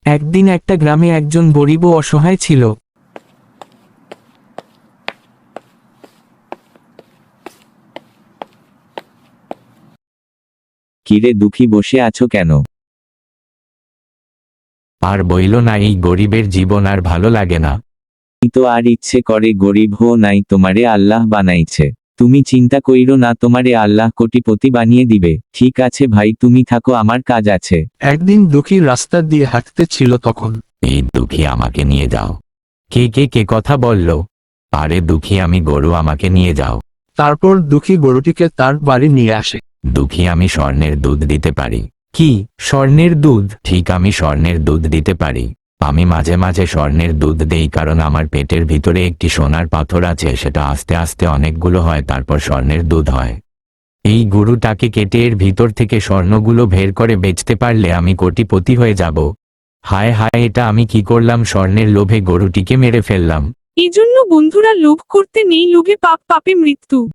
একদিন একটা গ্রামে একজন গরিব ও অসহায় ছিল। কিরে দুঃখী, বসে আছো কেন? আর বইলো না, এই গরিবের জীবন আর ভালো লাগে না। তুমি তো আর ইচ্ছে করে গরিব হো নাই, তোমারে আল্লাহ বানাইছে। তুমি চিন্তা কইরো না, তোমারে আল্লাহ কোটিপতি বানিয়ে দিবে। ঠিক আছে ভাই, তুমি থাকো, আমার কাজ আছে। একদিন দুঃখী রাস্তা দিয়ে হাঁটতে ছিল, তখন এই দুঃখী, আমাকে নিয়ে যাও। কে কে কে কথা বললো? আরে দুঃখী, আমি গরু, আমাকে নিয়ে যাও। তারপর দুঃখী গরুটিকে তার বাড়ি নিয়ে আসে। দুঃখী, আমি স্বর্ণের দুধ দিতে পারি। কি, স্বর্ণের দুধ? ঠিক, আমি স্বর্ণের দুধ দিতে পারি। আমি মাঝে মাঝে স্বর্ণের দুধ দেই, কারণ আমার পেটের ভিতরে একটি সোনার পাথর আছে, সেটা আস্তে আস্তে অনেকগুলো হয়, তারপর স্বর্ণের দুধ হয়। এই গরুটাকে কেটে এর ভিতর থেকে স্বর্ণগুলো বের করে বেচতে পারলে আমি কোটিপতি হয়ে যাব। হায় হায়, এটা আমি কি করলাম? স্বর্ণের লোভে গরুটিকে মেরে ফেললাম। এজন্য বন্ধুরা, লোভ করতে নেই, লোভে পাপ, পাপে মৃত্যু।